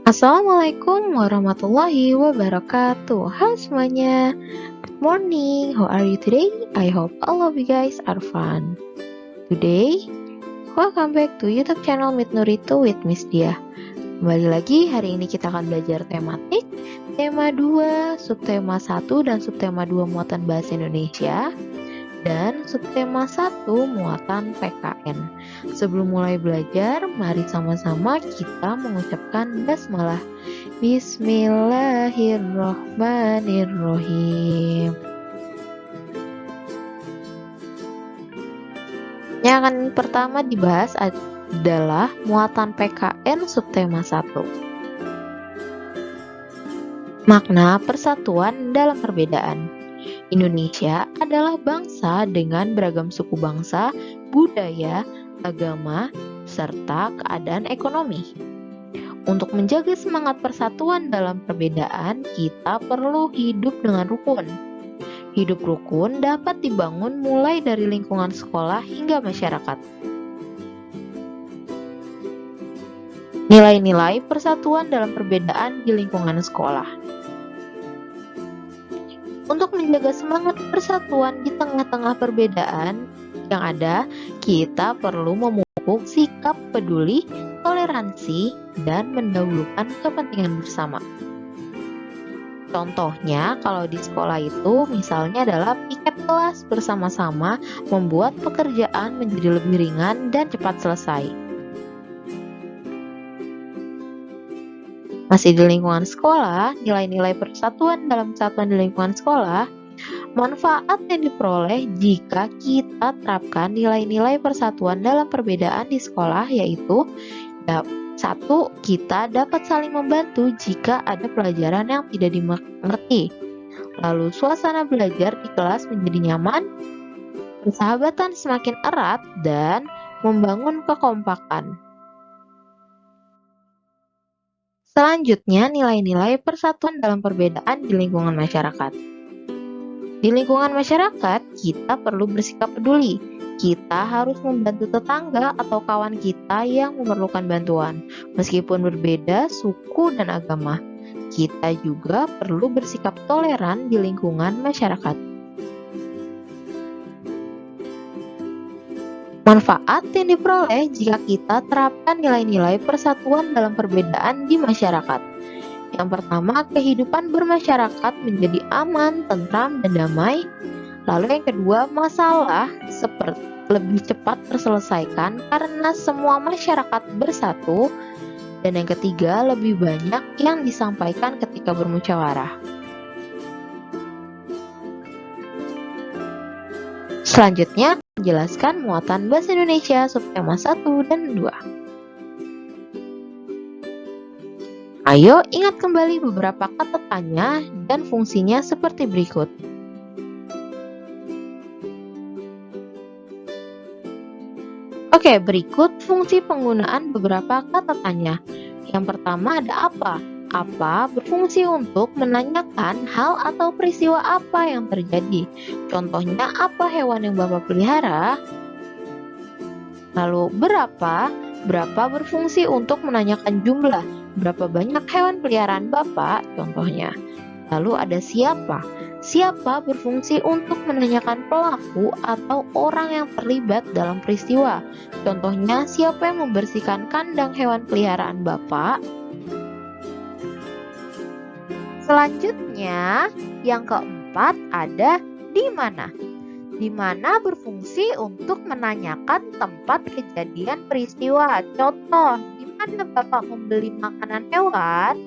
Assalamualaikum warahmatullahi wabarakatuh. Hai semuanya. Good morning. How are you today? I hope all of you guys are fun. Today, welcome back to YouTube channel Mit Nurito with Miss Dia. Kembali lagi, hari ini kita akan belajar tematik, tema 2, subtema 1 dan subtema 2 muatan bahasa Indonesia, dan subtema 1 muatan PKN. Sebelum mulai belajar, mari sama-sama kita mengucapkan basmalah. Bismillahirrohmanirrohim. Yang akan pertama dibahas adalah muatan PKN subtema 1. Makna persatuan dalam perbedaan. Indonesia adalah bangsa dengan beragam suku bangsa, budaya, agama, serta keadaan ekonomi. Untuk menjaga semangat persatuan dalam perbedaan, kita perlu hidup dengan rukun. Hidup rukun dapat dibangun mulai dari lingkungan sekolah hingga masyarakat. Nilai-nilai persatuan dalam perbedaan di lingkungan sekolah. Untuk menjaga semangat persatuan di tengah-tengah perbedaan yang ada, kita perlu memupuk sikap peduli, toleransi, dan mendahulukan kepentingan bersama. Contohnya, kalau di sekolah itu misalnya adalah piket kelas bersama-sama membuat pekerjaan menjadi lebih ringan dan cepat selesai. Masih di lingkungan sekolah, nilai-nilai persatuan dalam kesatuan di lingkungan sekolah, manfaat yang diperoleh jika kita terapkan nilai-nilai persatuan dalam perbedaan di sekolah yaitu 1. Kita dapat saling membantu jika ada pelajaran yang tidak dimengerti. Lalu suasana belajar di kelas menjadi nyaman, persahabatan semakin erat, dan membangun kekompakan. Selanjutnya, nilai-nilai persatuan dalam perbedaan di lingkungan masyarakat. Di lingkungan masyarakat, kita perlu bersikap peduli. Kita harus membantu tetangga atau kawan kita yang memerlukan bantuan, meskipun berbeda suku dan agama. Kita juga perlu bersikap toleran di lingkungan masyarakat. Manfaat yang diperoleh jika kita terapkan nilai-nilai persatuan dalam perbedaan di masyarakat. Yang pertama, kehidupan bermasyarakat menjadi aman, tentram, dan damai. Lalu yang kedua, masalah seperti lebih cepat terselesaikan karena semua masyarakat bersatu. Dan yang ketiga, lebih banyak yang disampaikan ketika bermusyawarah. Selanjutnya, menjelaskan muatan bahasa Indonesia subtema 1 dan 2. Ayo ingat kembali beberapa kata tanya dan fungsinya seperti berikut. Oke, berikut fungsi penggunaan beberapa kata tanya. Yang pertama ada apa? Apa berfungsi untuk menanyakan hal atau peristiwa apa yang terjadi. Contohnya, apa hewan yang Bapak pelihara? Lalu berapa? Berapa berfungsi untuk menanyakan jumlah. Berapa banyak hewan peliharaan Bapak? Contohnya. Lalu ada siapa? Siapa berfungsi untuk menanyakan pelaku atau orang yang terlibat dalam peristiwa. Contohnya, siapa yang membersihkan kandang hewan peliharaan Bapak? Selanjutnya, yang keempat ada di mana. Di mana berfungsi untuk menanyakan tempat kejadian peristiwa. Contoh, di mana Bapak membeli makanan hewan?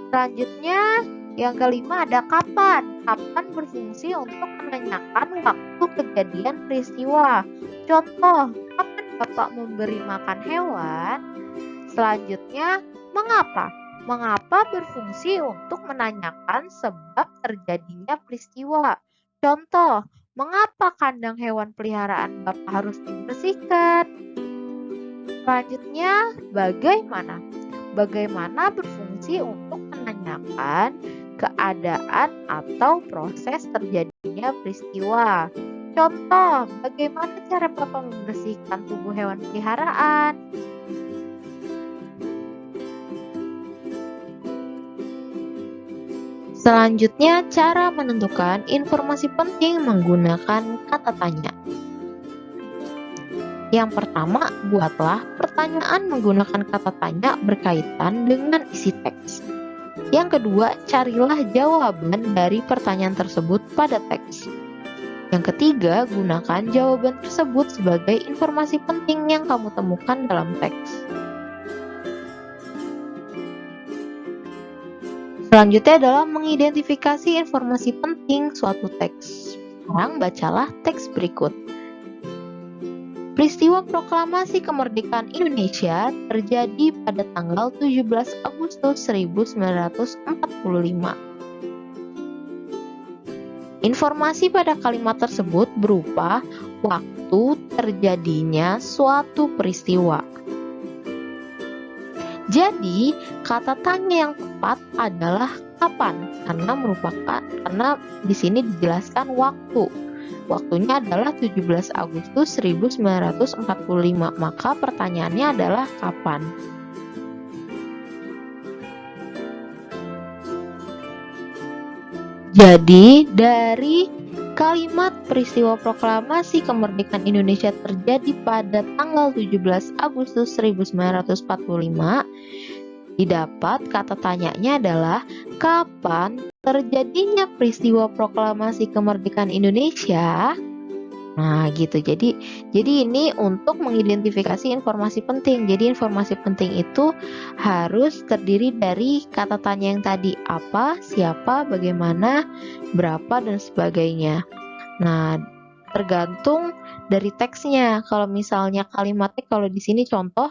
Selanjutnya, yang kelima ada kapan. Kapan berfungsi untuk menanyakan waktu kejadian peristiwa. Contoh, kapan Bapak memberi makan hewan? Selanjutnya, mengapa. Mengapa berfungsi untuk menanyakan sebab terjadinya peristiwa. Contoh, mengapa kandang hewan peliharaan Bapak harus dibersihkan? Selanjutnya, bagaimana. Bagaimana berfungsi untuk menanyakan keadaan atau proses terjadinya peristiwa. Contoh, bagaimana cara Bapak membersihkan tubuh hewan peliharaan? Selanjutnya, cara menentukan informasi penting menggunakan kata tanya. Yang pertama, buatlah pertanyaan menggunakan kata tanya berkaitan dengan isi teks. Yang kedua, carilah jawaban dari pertanyaan tersebut pada teks. Yang ketiga, gunakan jawaban tersebut sebagai informasi penting yang kamu temukan dalam teks. Selanjutnya adalah mengidentifikasi informasi penting suatu teks. Sekarang bacalah teks berikut. Peristiwa proklamasi kemerdekaan Indonesia terjadi pada tanggal 17 Agustus 1945. Informasi pada kalimat tersebut berupa waktu terjadinya suatu peristiwa. Jadi, kata tanya yang tepat adalah kapan, karena di sini dijelaskan waktu. Waktunya adalah 17 Agustus 1945, maka pertanyaannya adalah kapan. Jadi, dari kalimat peristiwa proklamasi kemerdekaan Indonesia terjadi pada tanggal 17 Agustus 1945, didapat kata tanyanya adalah kapan terjadinya peristiwa proklamasi kemerdekaan Indonesia. Nah, gitu. Jadi ini untuk mengidentifikasi informasi penting. Jadi informasi penting itu harus terdiri dari kata tanya yang tadi, apa, siapa, bagaimana, berapa, dan sebagainya. Nah, tergantung dari teksnya. Kalau misalnya kalimatnya, kalau di sini contoh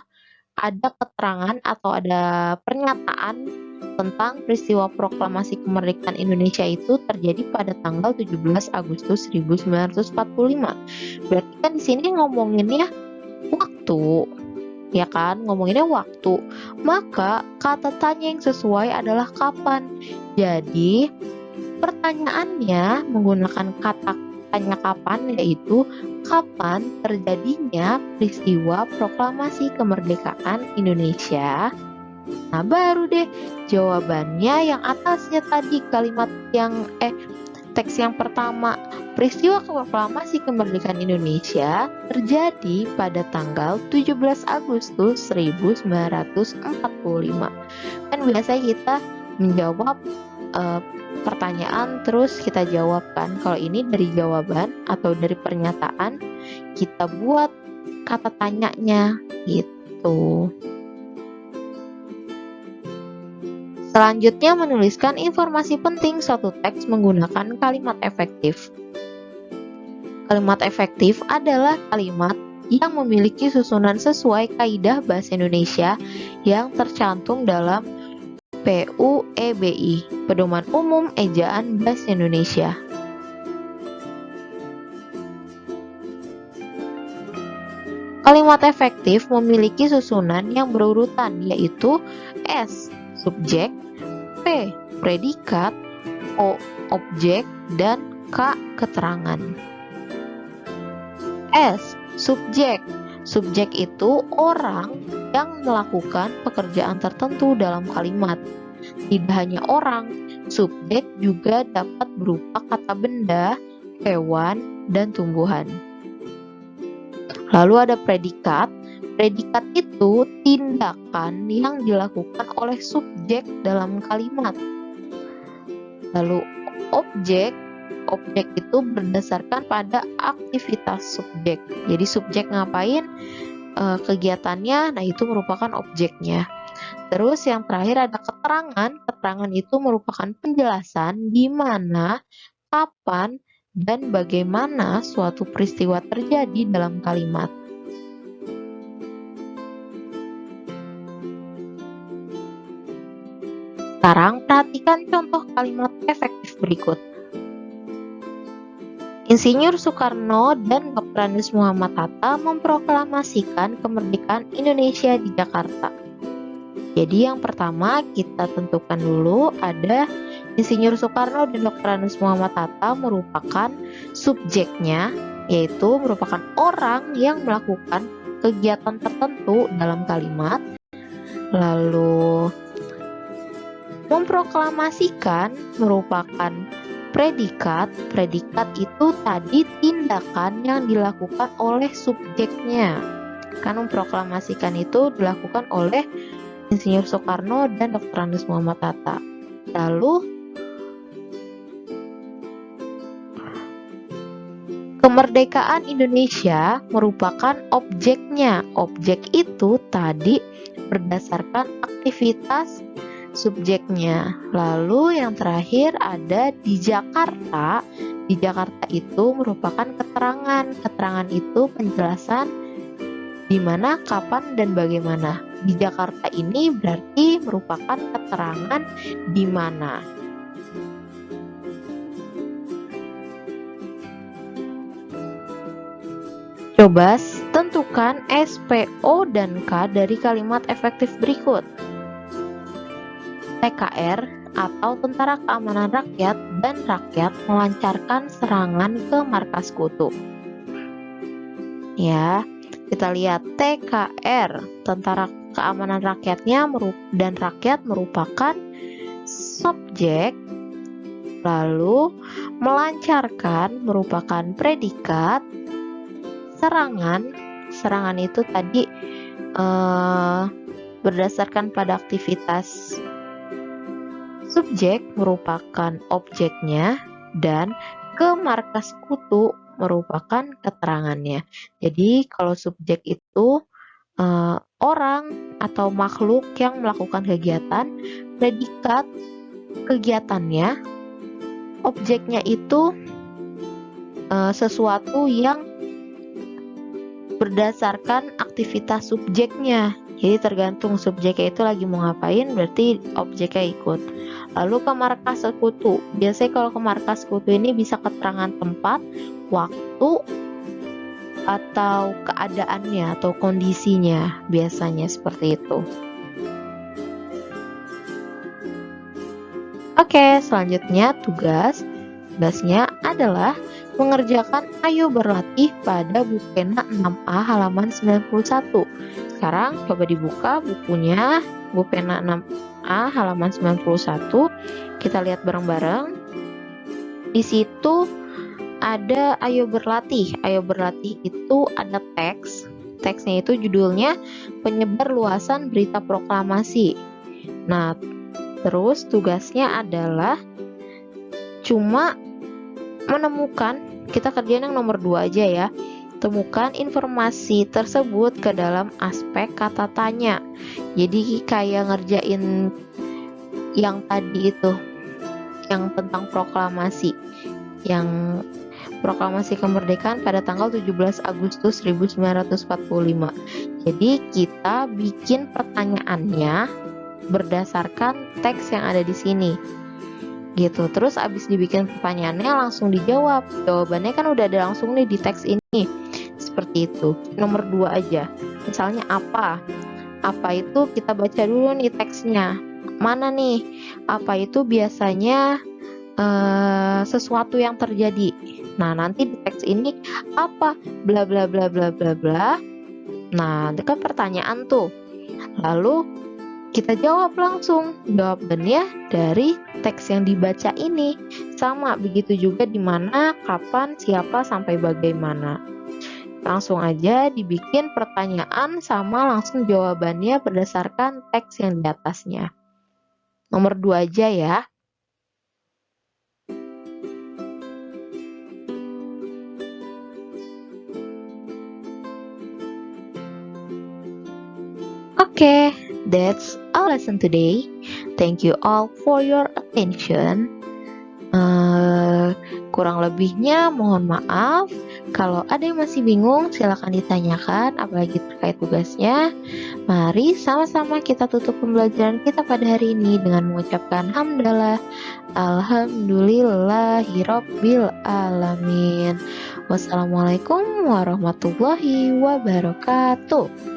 ada keterangan atau ada pernyataan tentang peristiwa proklamasi kemerdekaan Indonesia itu terjadi pada tanggal 17 Agustus 1945. Berarti kan di sini ngomonginnya waktu, ya kan? Ngomonginnya waktu. Maka kata tanya yang sesuai adalah kapan. Jadi, pertanyaannya menggunakan kata tanya kapan, yaitu kapan terjadinya peristiwa proklamasi kemerdekaan Indonesia. Nah, baru deh jawabannya yang atasnya tadi, kalimat yang teks yang pertama, peristiwa proklamasi kemerdekaan Indonesia terjadi pada tanggal 17 Agustus 1945. Kan biasanya kita menjawab pertanyaan terus kita jawabkan. Kalau ini dari jawaban atau dari pernyataan, kita buat kata tanyanya gitu. Selanjutnya, menuliskan informasi penting suatu teks menggunakan kalimat efektif. Kalimat efektif adalah kalimat yang memiliki susunan sesuai kaidah bahasa Indonesia yang tercantum dalam PUEBI, Pedoman Umum Ejaan Bahasa Indonesia. Kalimat efektif memiliki susunan yang berurutan, yaitu S. Subjek, P. Predikat, O. Objek, dan K. Keterangan. S. Subjek. Subjek itu orang yang melakukan pekerjaan tertentu dalam kalimat. Tidak hanya orang, subjek juga dapat berupa kata benda, hewan, dan tumbuhan. Lalu ada predikat. Predikat itu tindakan yang dilakukan oleh subjek dalam kalimat. Lalu objek. Objek itu berdasarkan pada aktivitas subjek. Jadi subjek ngapain kegiatannya, nah itu merupakan objeknya. Terus yang terakhir ada keterangan. Keterangan itu merupakan penjelasan di mana, kapan, dan bagaimana suatu peristiwa terjadi dalam kalimat. Sekarang perhatikan contoh kalimat efektif berikut. Insinyur Soekarno dan Dr. Andes Muhammad Hatta memproklamasikan kemerdekaan Indonesia di Jakarta. Jadi yang pertama kita tentukan dulu ada Insinyur Soekarno dan Dr. Andes Muhammad Hatta merupakan subjeknya, yaitu merupakan orang yang melakukan kegiatan tertentu dalam kalimat. Lalu Memproklamasikan merupakan predikat. Predikat itu tadi tindakan yang dilakukan oleh subjeknya. Kan memproklamasikan itu dilakukan oleh Insinyur Soekarno dan Dr. Andes Muhammad Hatta. Lalu kemerdekaan Indonesia merupakan objeknya. Objek itu tadi berdasarkan aktivitas subjeknya. Lalu yang terakhir ada di Jakarta. Di Jakarta itu merupakan keterangan. Keterangan itu penjelasan di mana, kapan, dan bagaimana. Di Jakarta ini berarti merupakan keterangan di mana. Coba tentukan S, P, O, dan K dari kalimat efektif berikut. TKR atau Tentara Keamanan Rakyat dan Rakyat melancarkan serangan ke markas Kutu. Ya, kita lihat TKR, Tentara Keamanan Rakyatnya dan Rakyat merupakan subjek, lalu melancarkan merupakan predikat, serangan itu tadi berdasarkan pada aktivitas subjek merupakan objeknya, dan ke markas Kutu merupakan keterangannya. Jadi kalau subjek itu orang atau makhluk yang melakukan kegiatan, predikat kegiatannya, objeknya itu sesuatu yang berdasarkan aktivitas subjeknya. Jadi tergantung subjeknya itu lagi mau ngapain, berarti objeknya ikut. Lalu ke markas Kutu. Biasanya kalau ke markas Kutu ini bisa keterangan tempat, waktu, atau keadaannya atau kondisinya. Biasanya seperti itu. Oke, selanjutnya tugasnya adalah mengerjakan Ayo Berlatih pada Bupena 6A halaman 91. Sekarang coba dibuka bukunya Bupena 6A halaman 91. Kita lihat bareng-bareng. Di situ ada Ayo Berlatih. Ayo Berlatih itu ada teks. Teksnya itu judulnya Penyebar Luasan Berita Proklamasi. Nah, terus tugasnya adalah cuma menemukan, kita kerjain yang nomor 2 aja ya. Temukan informasi tersebut ke dalam aspek kata tanya. Jadi kayak ngerjain yang tadi itu, yang tentang proklamasi, yang proklamasi kemerdekaan pada tanggal 17 Agustus 1945. Jadi kita bikin pertanyaannya berdasarkan teks yang ada di sini. Gitu. Terus abis dibikin pertanyaannya langsung dijawab. Jawabannya kan udah ada langsung nih di teks ini. Seperti itu. Nomor 2 aja. Misalnya apa? Apa itu kita baca dulu nih teksnya. Mana nih? Apa itu biasanya sesuatu yang terjadi. Nah, nanti di teks ini apa? Bla bla bla bla bla bla. Nah, itu kan pertanyaan tuh. Lalu kita jawab langsung. Jawabannya dari teks yang dibaca ini. Sama, begitu juga di mana, kapan, siapa, sampai bagaimana. Langsung aja dibikin pertanyaan sama langsung jawabannya berdasarkan teks yang di atasnya. Nomor 2 aja ya. Okay, that's our lesson today. Thank you all for your attention. Kurang lebihnya mohon maaf. Kalau ada yang masih bingung silakan ditanyakan, apalagi terkait tugasnya. Mari sama-sama kita tutup pembelajaran kita pada hari ini dengan mengucapkan hamdalah, alhamdulillahirabbil alamin. Wassalamualaikum warahmatullahi wabarakatuh.